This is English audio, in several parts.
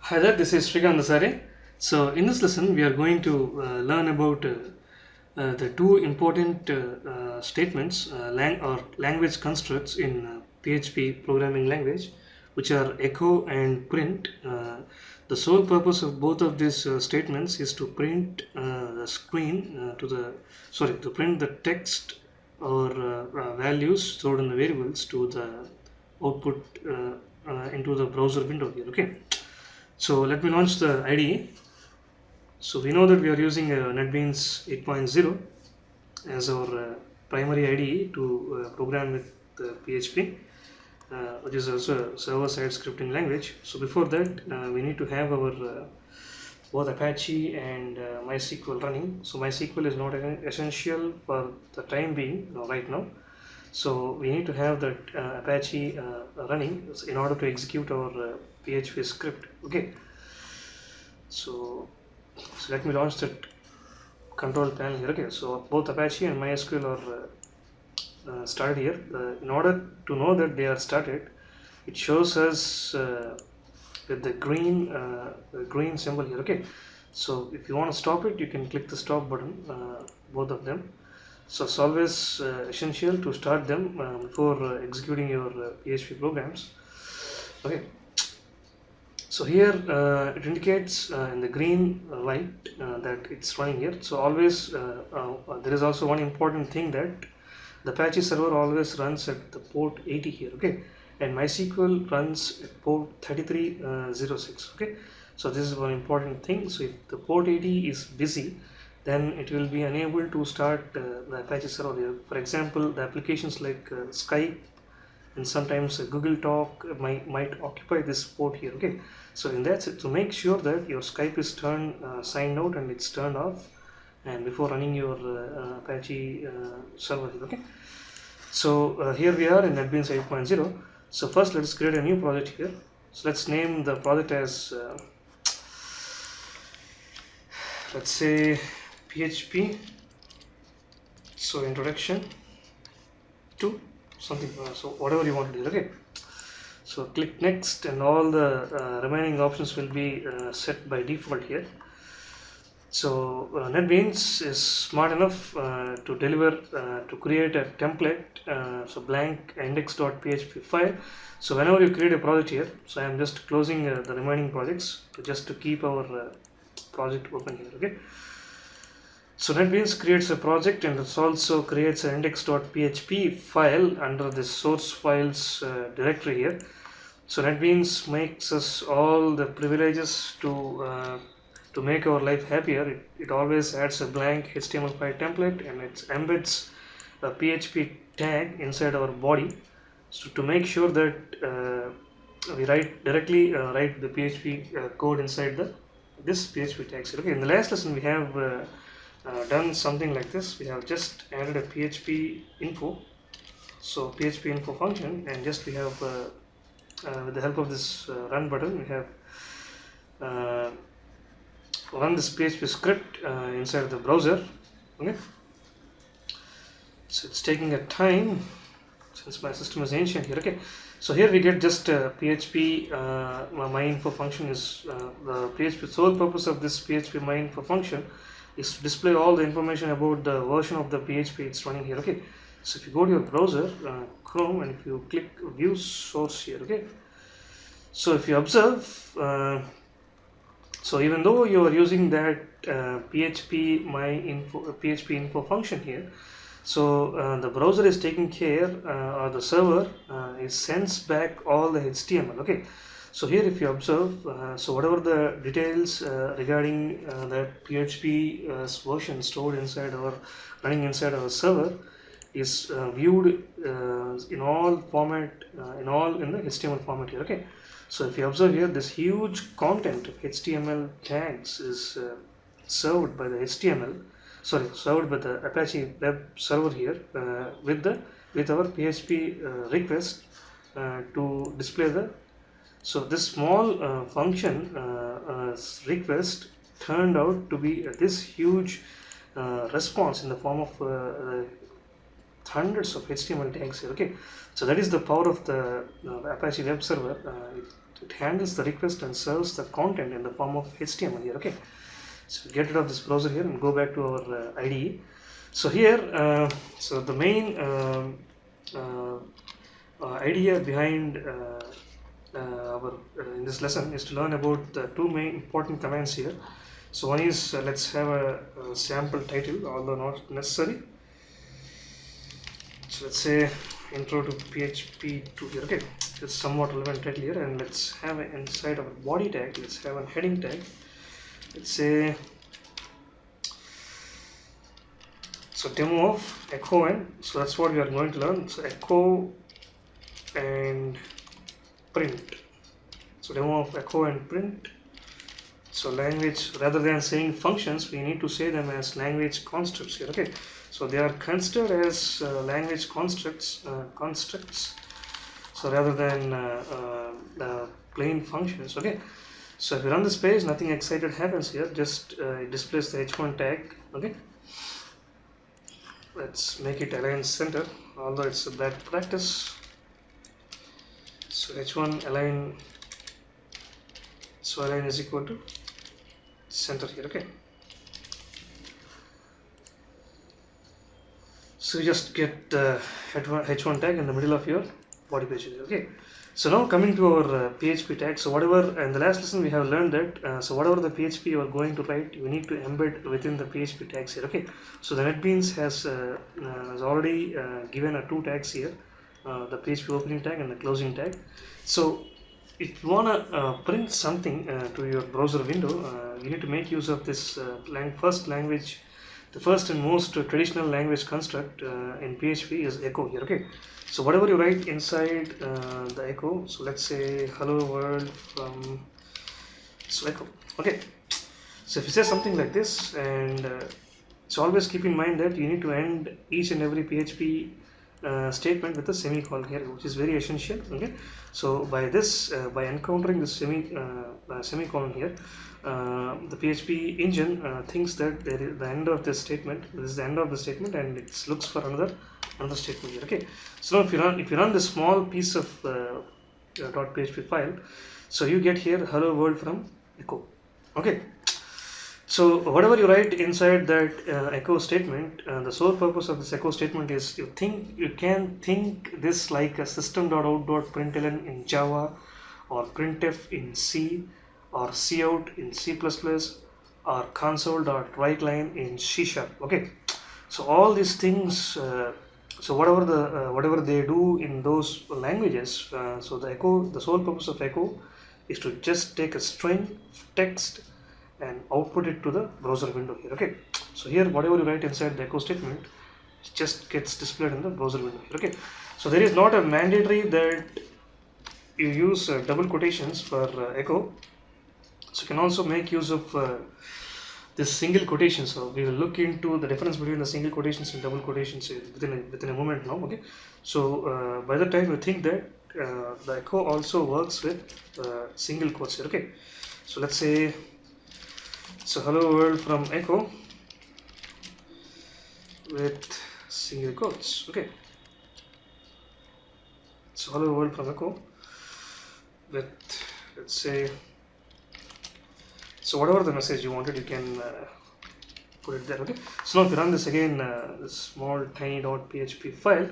Hi there, this is Srikant. So in this lesson, we are going to learn about the two important statements or language constructs in PHP programming language, which are echo and print. The sole purpose of both of these statements is to print the screen to print the text or values stored in the variables to the output into the browser window here. Okay. So let me launch the IDE. So we know that we are using NetBeans 8.0 as our primary IDE to program with PHP, which is also a server-side scripting language. So before that, we need to have our both Apache and MySQL running. So MySQL is not essential for the time being right now. So we need to have that Apache running in order to execute our PHP script. Okay. So let me launch that control panel here. Okay, so both Apache and MySQL are started here. In order to know that they are started, it shows us with the green symbol here. Okay, so if you want to stop it, you can click the stop button, both of them. So it's always essential to start them before executing your PHP programs. Okay. So here it indicates in the green light that it's running here. So always there is also one important thing that the Apache server always runs at the port 80 here. Okay, and MySQL runs at port 3306. Okay, so this is one important thing. So if the port 80 is busy, then it will be unable to start the Apache server here. For example, the applications like Skype and sometimes Google Talk might occupy this port here. Okay, so in that, to make sure that your Skype is signed out and it's turned off, and before running your Apache server here. Okay, so here we are in NetBeans 8.0. So first let's create a new project here. So let's name the project as let's say PHP. So introduction to something, so whatever you want to do. Okay, so click next and all the remaining options will be set by default here. So NetBeans is smart enough to deliver to create a template, so blank index.php file. So whenever you create a project here, so I am just closing the remaining projects just to keep our project open here. Okay, so NetBeans creates a project and it also creates an index.php file under the source files directory here. So NetBeans makes us all the privileges to make our life happier. It always adds a blank HTML5 template and it embeds a PHP tag inside our body, so to make sure that we write the PHP code inside this PHP tags. Okay, in the last lesson we have done something like this. We have just added a PHP info, so PHP info function, and just we have with the help of this run button, we have run this PHP script inside the browser. Okay, so it's taking a time since my system is ancient here. Okay, so here we get just PHP myInfo function is the PHP sole purpose of this PHP myInfo function is to display all the information about the version of the PHP it's running here. Okay, so if you go to your browser, Chrome, and if you click view source here. Okay, so if you observe, so even though you are using that PHP info function here, so the browser is taking care, or the server it sends back all the HTML. Okay, so here if you observe, so whatever the details regarding that PHP version stored inside running inside our server is viewed in all format, in the HTML format here. Okay, so if you observe here, this huge content of HTML tags is served by the served by the Apache web server here with our PHP request to display the. So this small function request turned out to be this huge response in the form of hundreds of HTML tags here. Okay, so that is the power of the Apache web server. It it handles the request and serves the content in the form of HTML here. Okay, so get rid of this browser here and go back to our IDE. So here, so the main idea behind our in this lesson is to learn about the two main important commands here. So one is let's have a sample title, although not necessary. So let's say intro to PHP 2 here. Okay, it's somewhat relevant title here, and let's have an inside of a body tag. Let's have a heading tag. Let's say so demo of echo and so that's what we are going to learn. So echo and print. So demo of echo and print. So language, rather than saying functions, we need to say them as language constructs here. Okay, so they are considered as language constructs. So rather than plain functions. Okay, so if you run this page, nothing excited happens here. Just it displays the h1 tag. Okay, let's make it align center, although it's a bad practice. So h1 align. So align is equal to center here. Okay, so you just get the h1 tag in the middle of your body page here. Okay, so now coming to our PHP tag. So whatever in the last lesson we have learned that so whatever the PHP you are going to write, you need to embed within the PHP tags here. Okay, so the NetBeans has already given two tags here, the PHP opening tag and the closing tag. So if you want to print something to your browser window, you need to make use of this the first and most traditional language construct in PHP is echo here. Okay, so whatever you write inside the echo, so let's say hello world from echo. Okay, so if you say something like this, and so always keep in mind that you need to end each and every PHP statement with a semicolon here, which is very essential. Okay, so by this by encountering this semicolon here, the PHP engine thinks that there is the end of this statement. This is the end of the statement, and it looks for another statement here. Okay, so now if you run this small piece of .php file, so you get here hello world from echo. Okay, so whatever you write inside that echo statement, the sole purpose of this echo statement is you can think this like a system.out.println in Java, or printf in C, or cout in C++, or console.writeline in C#. Okay, so all these things, so whatever they do in those languages, so the sole purpose of echo is to just take a string text and output it to the browser window here. Okay, so here whatever you write inside the echo statement just gets displayed in the browser window here. Okay, so there is not a mandatory that you use double quotations for echo. So you can also make use of this single quotation. So we will look into the difference between the single quotations and double quotations within a moment now. Okay, so by the time you think that the echo also works with single quotes here. Okay, so let's say so hello world from echo with single quotes. Okay, so hello world from echo with, let's say, so whatever the message you wanted, you can put it there. Okay, so now if you run this again, this small tiny .php file,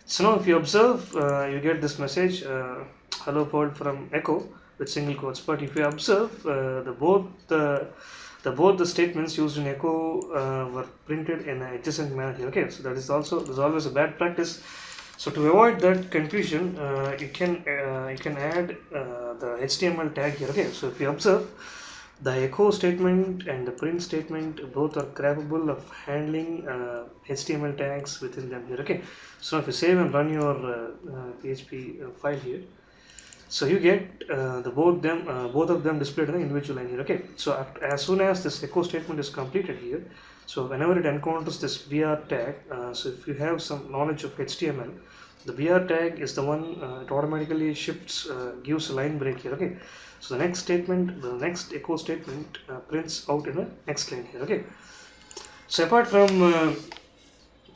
so now if you observe, you get this message hello world from echo with single quotes. But if you observe, both the statements used in echo were printed in an adjacent manner here. Okay, so there's always a bad practice. So to avoid that confusion, you can add the HTML tag here. Okay, so if you observe, the echo statement and the print statement both are capable of handling HTML tags within them here. Okay, so if you save and run your PHP file here, so you get both of them displayed in an individual line here. Okay, so as soon as this echo statement is completed here, so whenever it encounters this br tag, so if you have some knowledge of HTML, the br tag is the one it automatically shifts, gives a line break here. Okay, so the next echo statement prints out in the next line here. Okay, so apart from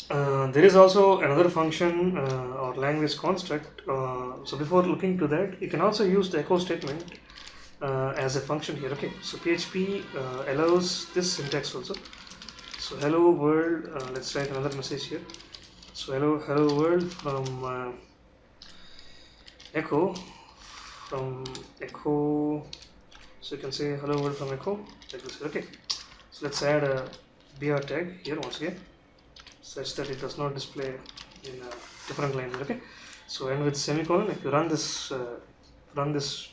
There is also another function or language construct. So before looking to that, you can also use the echo statement as a function here. Okay, so PHP allows this syntax also. So hello world, let's write another message here. So hello world from echo. So you can say hello world from echo like this. Okay, so let's add a br tag here once again, such that it does not display in a different line. Okay, so end with semicolon. If you run this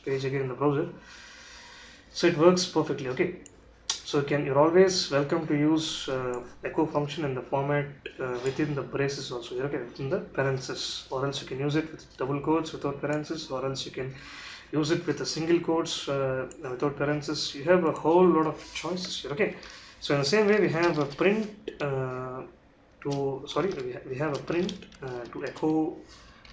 page again in the browser, so it works perfectly. Okay, so you're always welcome to use echo function in the format within the braces also. Okay, within the parentheses, or else you can use it with double quotes without parentheses, or else you can use it with a single quotes without parentheses. You have a whole lot of choices here. Okay, so in the same way we have a print we have a print to echo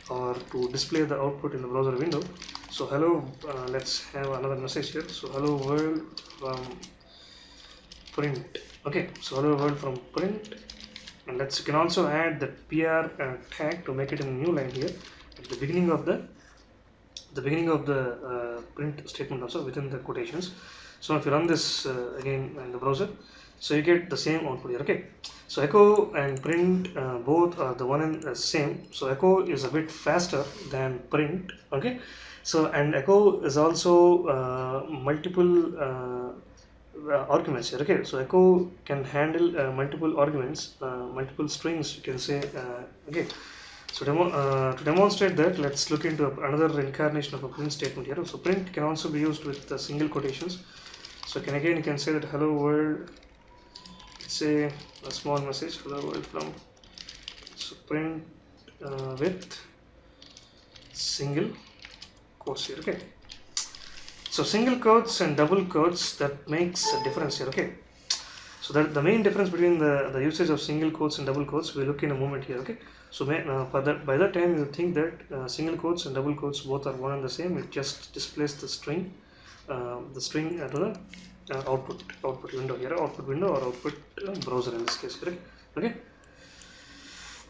or to display the output in the browser window. So hello, let's have another message here. So hello world from print. Okay, so hello world from print, and you can also add the pr tag to make it in a new line here at the beginning of the print statement also within the quotations. So if you run this again in the browser, so you get the same output here. Okay, so echo and print both are the one and the same. So echo is a bit faster than print. Okay, so and echo is also multiple arguments here. Okay, so echo can handle multiple arguments, multiple strings, you can say. Okay, so to demonstrate that, let's look into another incarnation of a print statement here. So print can also be used with single quotations. So you can say that hello world, say a small message, hello world from, so print with single quotes here. Okay, so single quotes and double quotes, that makes a difference here. Okay, so that the main difference between the usage of single quotes and double quotes we'll look in a moment here. Okay, so by that time you think that single quotes and double quotes both are one and the same. It just displays the string to the output window here, output window or output browser in this case. Correct? Okay,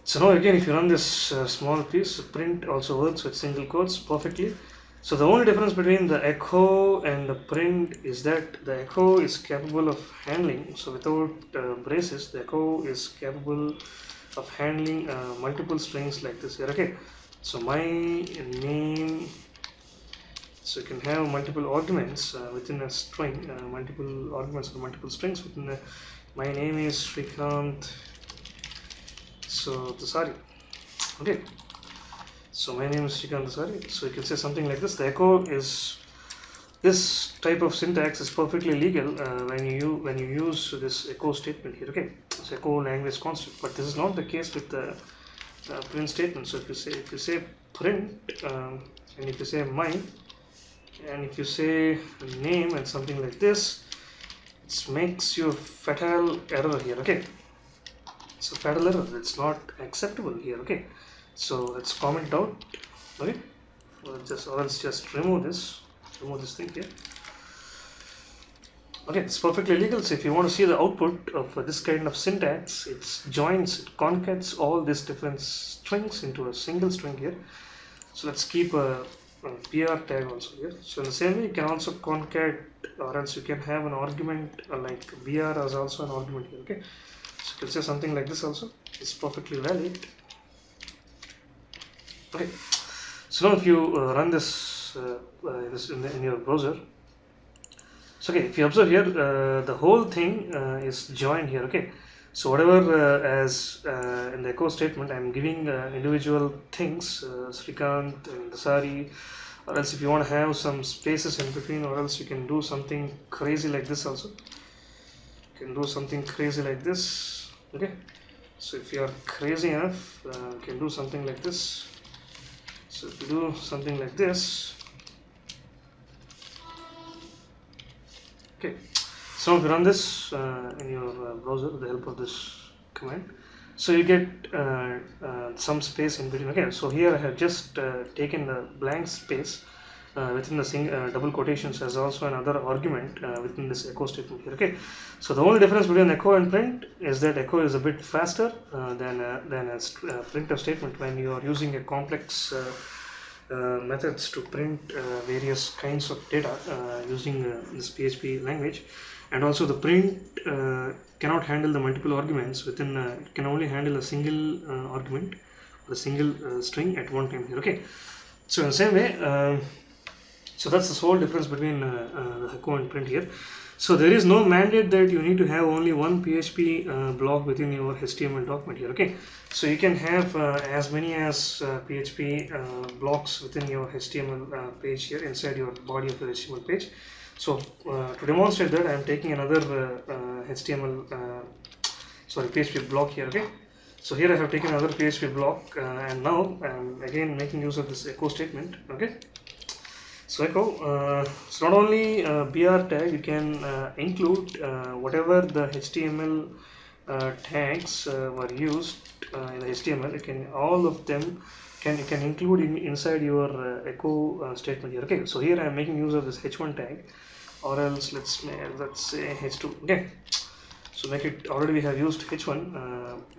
so now again if you run this small piece, print also works with single quotes perfectly. So the only difference between the echo and the print is that the echo is capable of handling, so without braces, the echo is capable of handling multiple strings like this here. Okay, so my name, so you can have multiple arguments within a string, multiple arguments or multiple strings within the, my name is Srikanth, so Dasari. Okay, so my name is Srikanth Dasari. So you can say something like this. The echo is, this type of syntax is perfectly legal when you use this echo statement here. Okay, it's echo language construct, but this is not the case with the print statement. So if you say print and if you say mine and if you say name and something like this, it makes you fatal error here. Okay, so fatal error, it's not acceptable here. Okay, so let's comment out. Okay, or else just remove this thing here. Okay, it's perfectly legal. So if you want to see the output of this kind of syntax, it concatenates all these different strings into a single string here. So let's keep a PR tag also here. So in the same way, you can also concat, or else you can have an argument like BR as also an argument here. Okay, so you can say something like this also. It's perfectly valid. Okay, so now if you run this in your browser, so okay, if you observe here, the whole thing is joined here. Okay, so whatever as in the echo statement, I'm giving individual things, Srikanth and Dasari, or else if you want to have some spaces in between, or else you can do something crazy like this also. You can do something crazy like this. Okay, so if you are crazy enough, you can do something like this. So if you do something like this, okay, so if you run this in your browser with the help of this command, so you get some space in between. Okay, so here I have just taken the blank space within the double quotations as also another argument within this echo statement here. Okay, so the only difference between echo and print is that echo is a bit faster than a printf statement when you are using a complex methods to print various kinds of data using this PHP language. And also the print cannot handle the multiple arguments within it can only handle a single argument or a single string at one time here. Okay, so in the same way, so that's the sole difference between the echo and print here. So there is no mandate that you need to have only one PHP block within your HTML document here. Okay, so you can have as many as PHP blocks within your HTML page here inside your body of your HTML page. So to demonstrate that, I am taking another PHP block here. Okay, so here I have taken another PHP block and now I am again making use of this echo statement. Okay, so echo, it's not only br tag, you can include whatever the HTML tags were used in the HTML. You can all of them can include inside your echo statement here. Okay, so here I am making use of this h1 tag, or else let's say h2. Okay, so make it, already we have used h1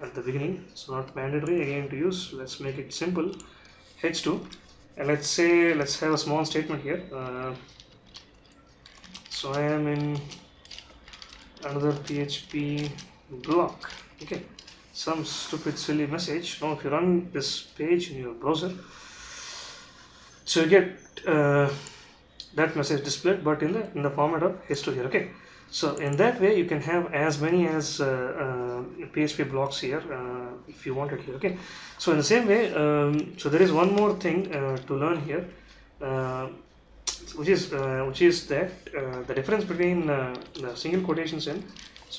at the beginning, so not mandatory again to use. Let's make it simple, h2. And let's have a small statement here. So I am in another PHP block. Okay, some stupid silly message. Now if you run this page in your browser, so you get that message displayed, but in the format of h2 here. Okay, so in that way you can have as many as PHP blocks here if you want it here. Okay, so in the same way, so there is one more thing to learn here, which is that the difference between the single quotations and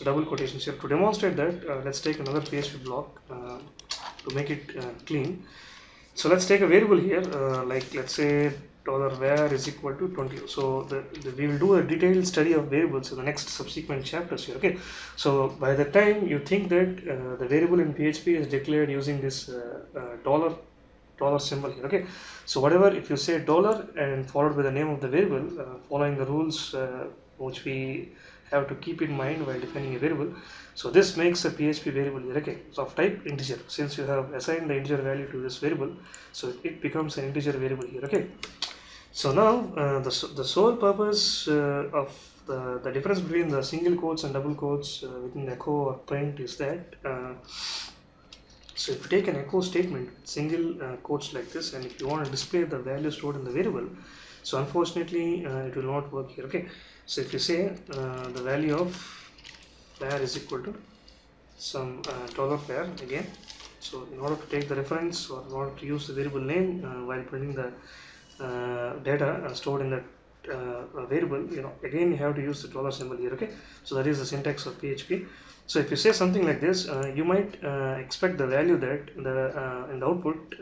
double quotations here. To demonstrate that, let's take another PHP block to make it clean. So let's take a variable here, like let's say $var is equal to 20. So we will do a detailed study of variables in the next subsequent chapters here. Okay, so by the time you think that the variable in PHP is declared using this dollar symbol here. Okay, so whatever, if you say dollar and followed by the name of the variable, following the rules which we have to keep in mind while defining a variable, so this makes a PHP variable here. Okay, so of type integer, since you have assigned the integer value to this variable, so it becomes an integer variable here. Okay, so now the sole purpose of the difference between the single quotes and double quotes within echo or print is that so if you take an echo statement with single quotes like this, and if you want to display the value stored in the variable, so unfortunately it will not work here. Okay, so if you say the value of var is equal to some $var again, so in order to take the reference or in order to use the variable name while printing the data stored in that variable, again you have to use the dollar symbol here. Okay, so that is the syntax of PHP. So if you say something like this, you might expect the value that in the output,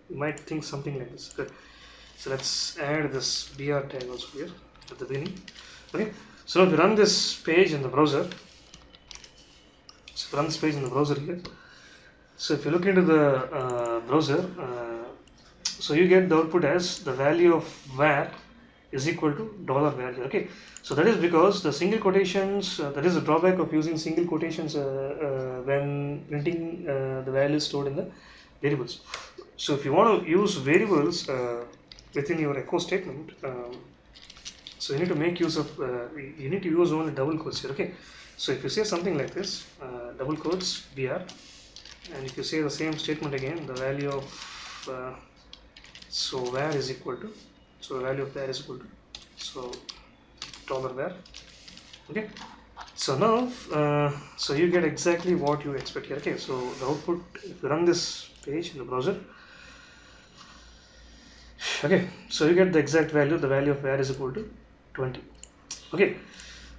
you might think something like this. Okay, so let's add this br tag also here at the beginning. Okay, so now if you run this page in the browser, here, so if you look into the browser, so you get the output as the value of var is equal to $var here. Okay, so that is because the single quotations, that is the drawback of using single quotations when printing the values stored in the variables. So if you want to use variables within your echo statement, so you need to make use of you need to use only double quotes here. Okay, so if you say something like this, double quotes br, and if you say the same statement again, the value of so var is equal to, so the value of var is equal to, so $var. Okay, so now so you get exactly what you expect here. Okay, so the output, if you run this page in the browser, okay, so you get the exact value, the value of var is equal to 20. Okay,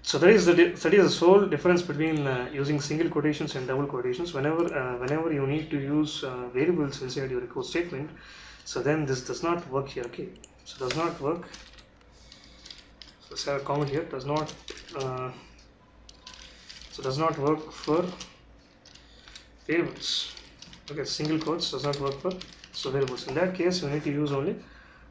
so that is the sole difference between using single quotations and double quotations. Whenever you need to use variables inside your echo statement, so then this does not work here. Okay, so does not work. So let's have a comment here, does not so does not work for variables. Okay, single quotes does not work for variables. In that case, you need to use only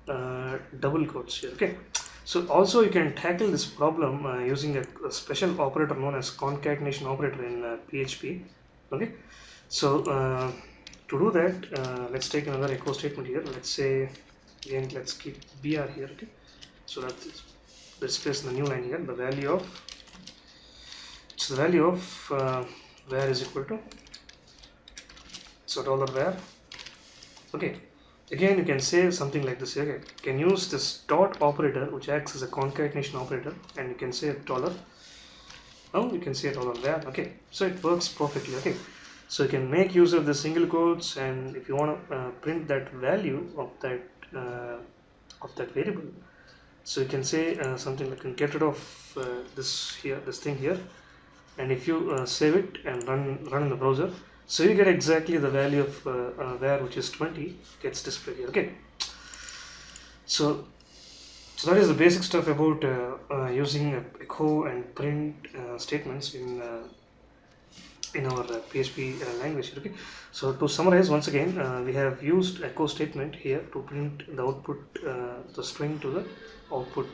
double quotes here. Okay, so also you can tackle this problem using a special operator known as concatenation operator in PHP. Okay, so to do that, let's take another echo statement here. Let's say again, let's keep br here. Okay, so that's displays in the new line here the value of, so the value of var is equal to, so $var. Okay, again you can say something like this. Okay, you can use this dot operator which acts as a concatenation operator, and you can say a dollar. Now you can say a $var. Okay, so it works perfectly. Okay, so you can make use of the single quotes, and if you want to print that value of that variable, so you can say something like, you can get rid of this thing here, and if you save it and run in the browser, so you get exactly the value of var, which is 20, gets displayed here. Okay, so that is the basic stuff about using echo and print statements in our PHP language. Okay, so to summarize once again, we have used echo statement here to print the output, the string to the output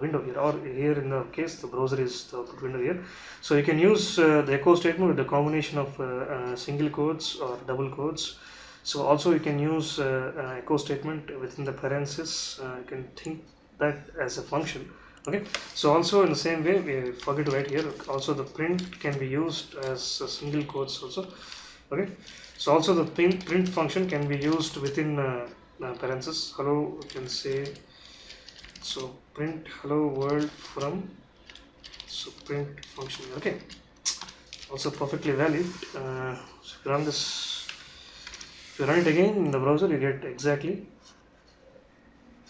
window here, or here in the case the browser is the output window here. So you can use the echo statement with the combination of single quotes or double quotes. So also you can use echo statement within the parentheses. You can think that as a function. Okay, so also in the same way, we forget to write here, also the print can be used as a single quotes also. Okay, so also the print function can be used within parentheses. Hello, you can say, so print hello world from, so print function. Okay, also perfectly valid. So if you run this, if you run it again in the browser, you get exactly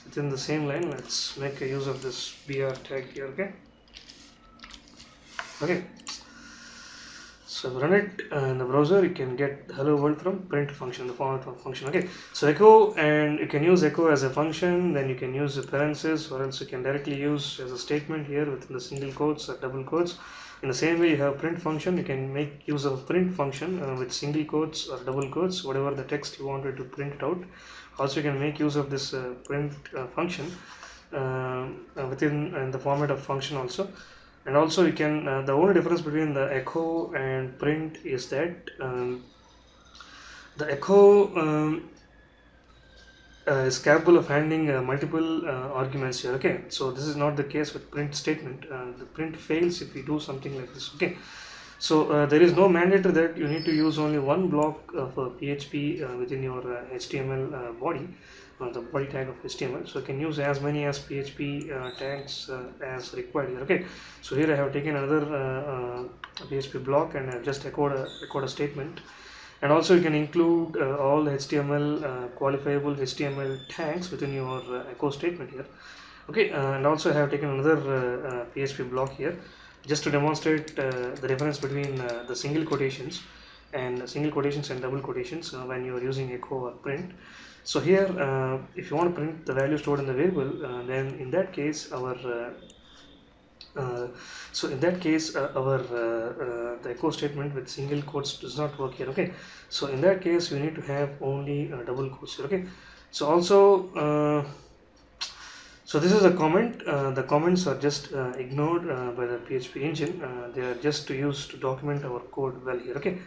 within the same line. Let's make a use of this br tag here. Okay, so if you run it in the browser, you can get hello world from print function, the format of function. Okay, so echo, and you can use echo as a function, then you can use the parentheses, or else you can directly use as a statement here within the single quotes or double quotes. In the same way, you have print function, you can make use of print function with single quotes or double quotes, whatever the text you wanted to print it out. Also, you can make use of this print function within the format of function also. And also you can, the only difference between the echo and print is that the echo is capable of handling multiple arguments here. Okay, so this is not the case with print statement. The print fails if we do something like this. Okay, so there is no mandatory that you need to use only one block of PHP within your HTML body, the body tag of HTML. So you can use as many as PHP tags as required here. Okay, so here I have taken another PHP block, and I have just echoed a statement. And also you can include all HTML qualifiable HTML tags within your echo statement here. Okay, and also I have taken another PHP block here just to demonstrate the difference between the single quotations and double quotations when you are using echo or print. So here, if you want to print the value stored in the variable, then in that case our the echo statement with single quotes does not work here. Okay, so in that case you need to have only double quotes here. Okay, so also so this is a comment. The comments are just ignored by the PHP engine. They are just to use to document our code well here. Okay,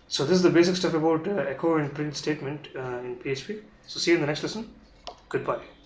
so this is the basic stuff about echo and print statement in PHP. So see you in the next lesson. Goodbye.